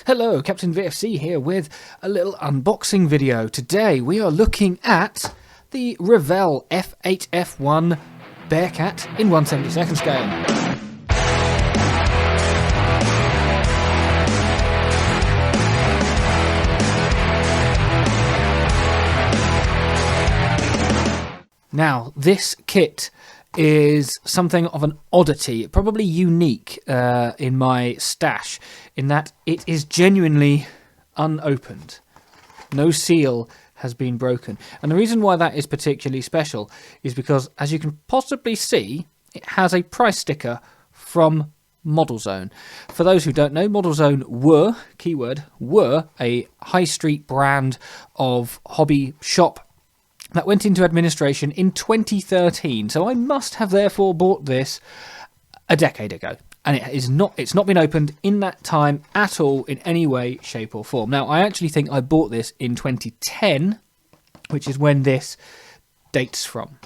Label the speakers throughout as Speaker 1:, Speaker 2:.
Speaker 1: Hello, Captain VFC here with a little unboxing video. Today we are looking at the Revell F8F Bearcat in 1/72 scale. Now, this kit is something of an oddity, probably unique in my stash, in that it is genuinely unopened. No seal has been broken. And the reason why that is particularly special is because, as you can possibly see, it has a price sticker from Model Zone. For those who don't know, Model Zone were, keyword, were a high street brand of hobby shop that went into administration in 2013, so I must have therefore bought this a decade ago. And it's not been opened in that time at all in any way, shape or form. Now, I actually think I bought this in 2010, which is when this dates from.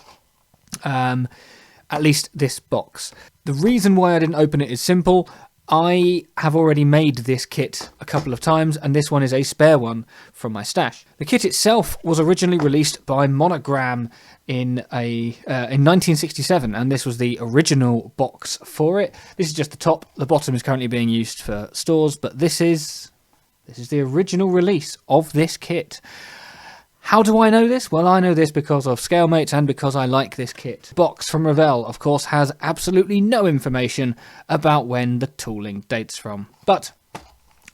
Speaker 1: At least this box. The reason why I didn't open it is simple. I have already made this kit a couple of times, and this one is a spare one from my stash. The kit itself was originally released by Monogram in 1967, and this was the original box for it. This is just the top. The bottom is currently being used for stores, but this is the original release of this kit. How do I know this? Well, I know this because of Scalemates and because I like this kit. The box from Revell, of course, has absolutely no information about when the tooling dates from. But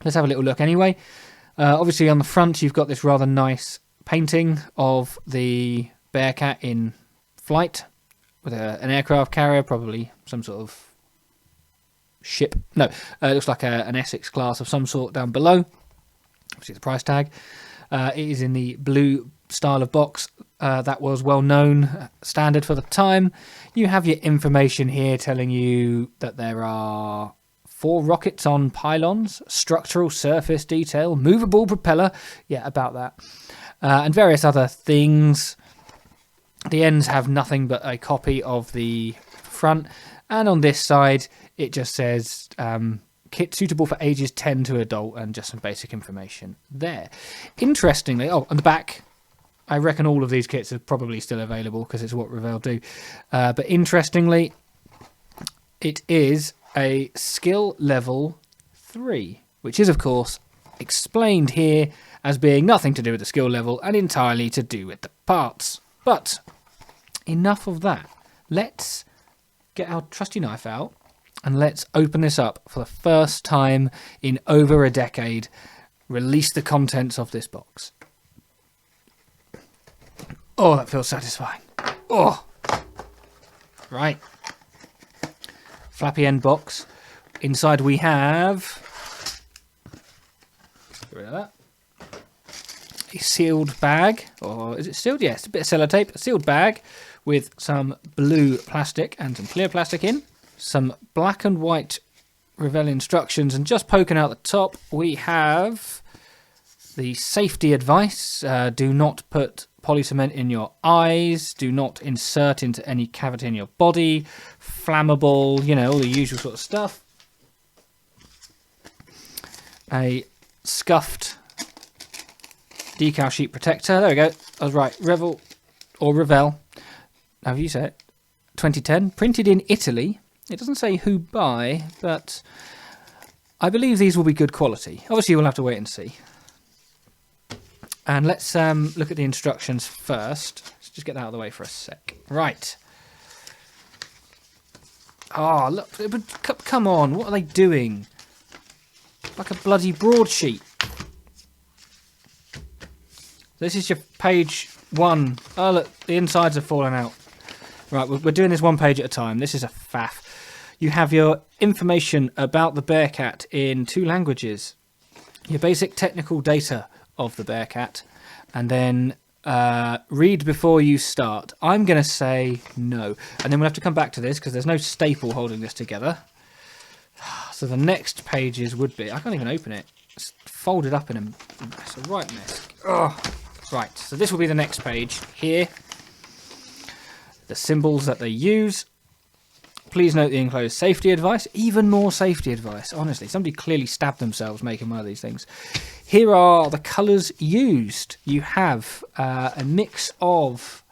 Speaker 1: let's have a little look anyway. Obviously, on the front, you've got this rather nice painting of the Bearcat in flight with an aircraft carrier, probably some sort of ship. No, it looks like an Essex class of some sort down below. Obviously, the price tag. It is in the blue style of box that was well known, standard for the time. You have your information here telling you that there are 4 rockets on pylons, structural surface detail, movable propeller, yeah, about that, and various other things. The ends have nothing but a copy of the front, and on this side it just says kit suitable for ages 10 to adult, and just some basic information there. Interestingly, on the back, I reckon all of these kits are probably still available because it's what Revell do. But interestingly, it is a skill level 3, which is, of course, explained here as being nothing to do with the skill level and entirely to do with the parts. But enough of that. Let's get our trusty knife out and let's open this up for the first time in over a decade. Release the contents of this box. Oh, that feels satisfying. Oh, right. Flappy end box. Inside we have, get rid of that, a sealed bag. Or is it sealed? Yes, a bit of sellotape. A sealed bag with some blue plastic and some clear plastic in. Some black and white Revell instructions, and just poking out the top we have the safety advice. Do not put polycement in your eyes, do not insert into any cavity in your body, flammable, you know, all the usual sort of stuff. A scuffed decal sheet protector, there we go, I was right, Revell, how you say it, 2010, printed in Italy. It doesn't say who by, but I believe these will be good quality. Obviously, we'll have to wait and see. And let's look at the instructions first. Let's just get that out of the way for a sec. Right. Oh, look, come on, what are they doing? Like a bloody broadsheet. This is your page 1. Oh, look, the insides have fallen out. Right, we're doing this one page at a time. This is a faff. You have your information about the Bearcat in 2 languages. Your basic technical data of the Bearcat. And then read before you start. I'm going to say no. And then we'll have to come back to this because there's no staple holding this together. So the next pages would be... I can't even open it. It's folded up in a... It's a right mess. Oh, right, so this will be the next page here. The symbols that they use. please note the enclosed safety advice. Even more safety advice. Honestly, somebody clearly stabbed themselves making one of these things. Here are the colours used. You have a mix of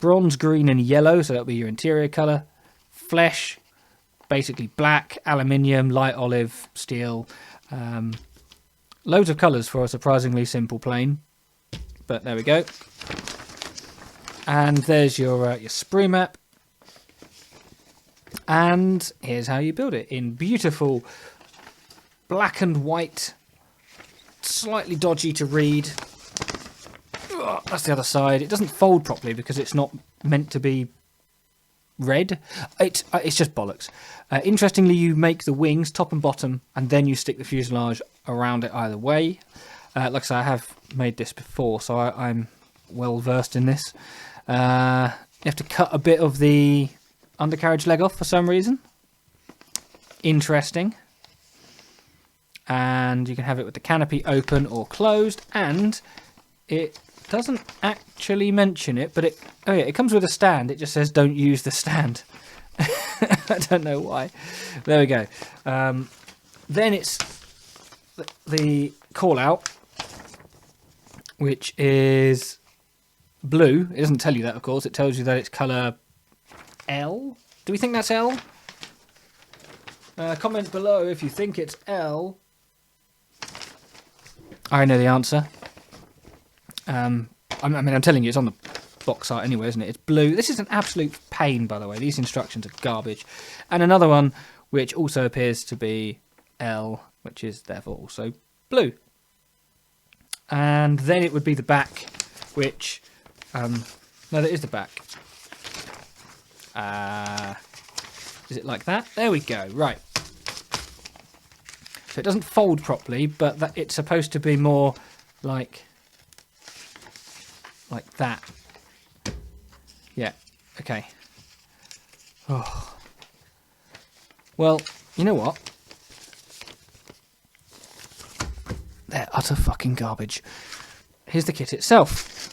Speaker 1: bronze, green and yellow, so that'll be your interior colour. Flesh, basically black, aluminium, light olive, steel. Loads of colours for a surprisingly simple plane. But there we go. And there's your sprue map. And here's how you build it in beautiful black and white, slightly dodgy to read. Ugh, that's the other side. It doesn't fold properly because it's not meant to be red. It's just bollocks. Interestingly, you make the wings top and bottom, and then you stick the fuselage around it either way. Like I say, I have made this before, so I'm well versed in this. You have to cut a bit of the undercarriage leg off for some reason. Interesting. And you can have it with the canopy open or closed, and it doesn't actually mention it, but it comes with a stand. It just says don't use the stand. I don't know why. There we go. Then it's the call out, which is blue. It doesn't tell you that, of course. It tells you that it's colour L. Do we think that's L? Comment below if you think it's L. I know the answer. I mean, I'm telling you, it's on the box art anyway, isn't it? It's blue. This is an absolute pain, by the way. These instructions are garbage. And another one, which also appears to be L, which is therefore also blue. And then it would be the back, which... no, that is the back. Is it like that? There we go. Right. So it doesn't fold properly, but it's supposed to be more like that. Yeah. Okay. Oh. Well, you know what? They're utter fucking garbage. Here's the kit itself.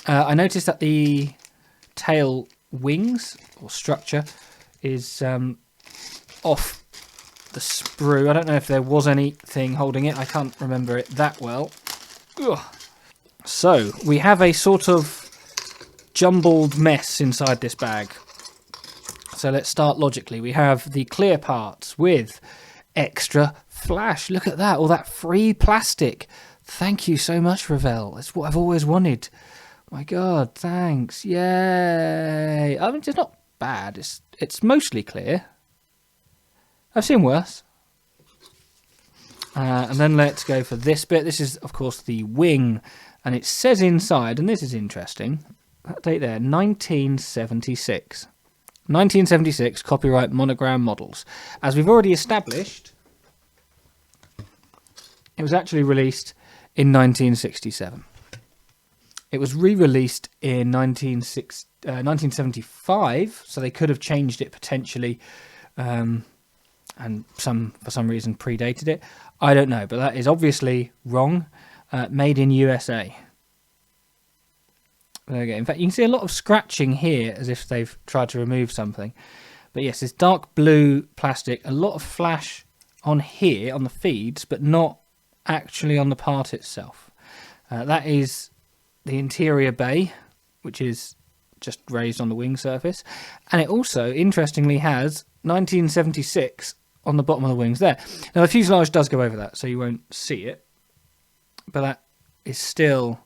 Speaker 1: I noticed that the tail wings or structure is off the sprue. I don't know if there was anything holding it. I can't remember it that well. Ugh. So we have a sort of jumbled mess inside this bag. So let's start logically. We have the clear parts with extra flash. Look at that, all that free plastic. Thank you so much, Revell. It's what I've always wanted. My God, thanks. Yay. I mean, it's not bad. It's mostly clear. I've seen worse. And then let's go for this bit. This is, of course, the wing. And it says inside, and this is interesting, that date there, 1976. 1976, copyright Monogram models. As we've already established, it was actually released in 1967. It was re-released in 1975, so they could have changed it potentially, and for some reason predated it. I don't know, but that is obviously wrong. Made in USA. There we go. In fact, you can see a lot of scratching here, as if they've tried to remove something. But yes, it's dark blue plastic. A lot of flash on here, on the feeds, but not actually on the part itself. That is the interior bay, which is just raised on the wing surface. And it also, interestingly, has 1976 on the bottom of the wings there. Now, the fuselage does go over that, so you won't see it. But that is still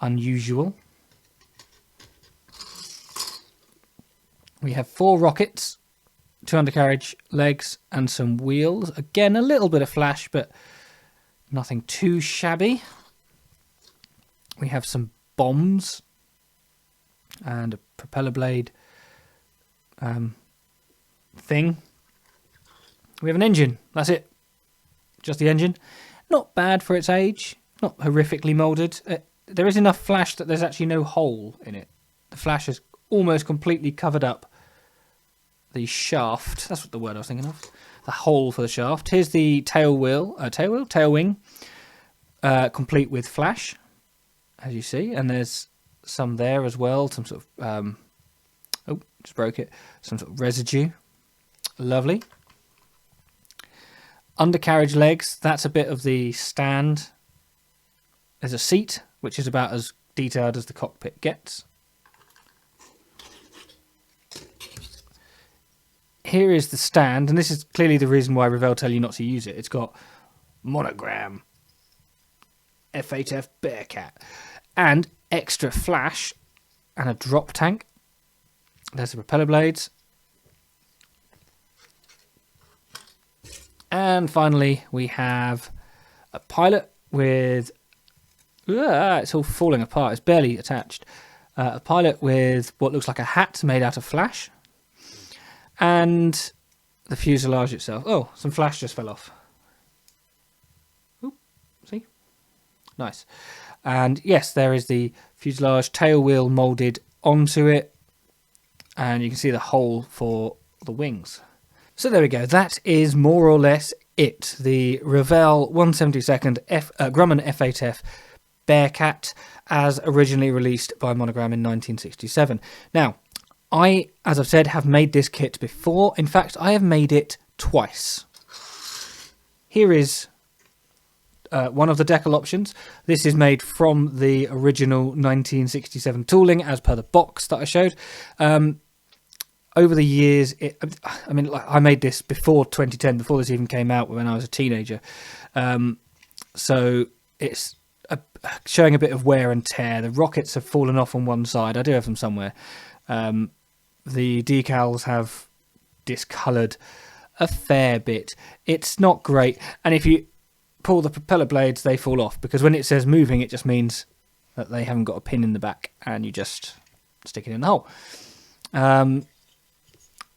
Speaker 1: unusual. We have 4 rockets, 2 undercarriage legs, and some wheels. Again, a little bit of flash, but nothing too shabby. We have some bombs and a propeller blade thing. We have an engine. That's it. Just the engine. Not bad for its age. Not horrifically moulded. There is enough flash that there's actually no hole in it. The flash has almost completely covered up the shaft. That's what the word I was thinking of. The hole for the shaft. Here's the tail wing, complete with flash, as you see. And there's some there as well. Some sort of, just broke it. Some sort of residue. Lovely. Undercarriage legs, that's a bit of the stand. There's a seat, which is about as detailed as the cockpit gets. Here is the stand, and this is clearly the reason why Revell tell you not to use it. It's got Monogram F8F Bearcat and extra flash and a drop tank. There's the propeller blades. And finally, we have a pilot with... it's all falling apart. It's barely attached. A pilot with what looks like a hat made out of flash. And the fuselage itself. Oh, some flash just fell off. Oop, see? Nice. And yes, there is the fuselage tail wheel moulded onto it. And you can see the hole for the wings. So there we go. That is more or less it. The Revell 1/72 Grumman F8F Bearcat, as originally released by Monogram in 1967. Now, I, as I've said, have made this kit before. In fact, I have made it twice. Here is one of the decal options. This is made from the original 1967 tooling, as per the box that I showed. Over the years, I made this before 2010, before this even came out, when I was a teenager. So it's showing a bit of wear and tear. The rockets have fallen off on one side. I do have them somewhere. The decals have discoloured a fair bit. It's not great. And if you pull the propeller blades, they fall off, because when it says moving, it just means that they haven't got a pin in the back and you just stick it in the hole.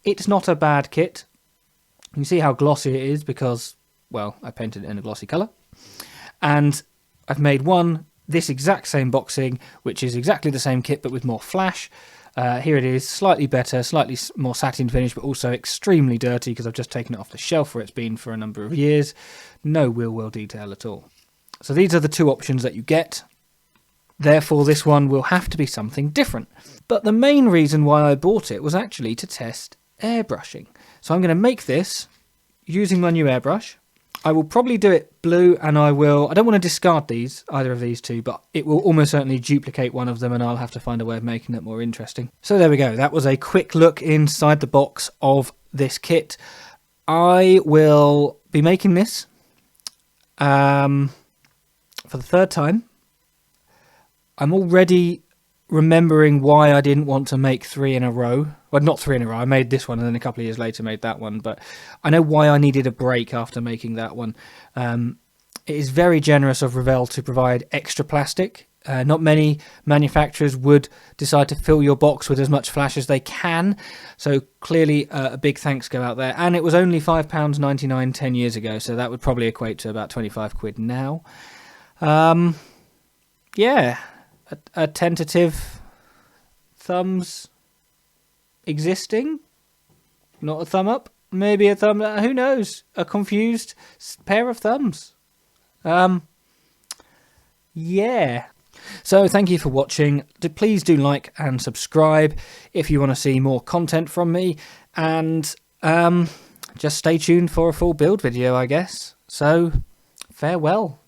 Speaker 1: It's not a bad kit. You can see how glossy it is because, well, I painted it in a glossy colour. And I've made this exact same boxing, which is exactly the same kit but with more flash. Here it is, slightly better, slightly more satin finish, but also extremely dirty because I've just taken it off the shelf where it's been for a number of years. No wheel well detail at all. So these are the two options that you get. Therefore, this one will have to be something different. But the main reason why I bought it was actually to test airbrushing. So I'm going to make this using my new airbrush. I will probably do it blue, and I don't want to discard either of these two, but it will almost certainly duplicate one of them, and I'll have to find a way of making it more interesting. So there we go. That was a quick look inside the box of this kit. I will be making this for the third time. I'm already remembering why I didn't want to make 3 in a row. Well, not 3 in a row. I made this one and then a couple of years later made that one. But I know why I needed a break after making that one. It is very generous of Revell to provide extra plastic. Not many manufacturers would decide to fill your box with as much flash as they can. So clearly a big thanks go out there. And it was only £5.99 10 years ago. So that would probably equate to about 25 quid now. Yeah. A tentative thumbs existing, not a thumb up, maybe a thumb down, who knows, a confused pair of thumbs. Yeah. So thank you for watching. Please do like and subscribe if you want to see more content from me, and just stay tuned for a full build video, I guess. So farewell.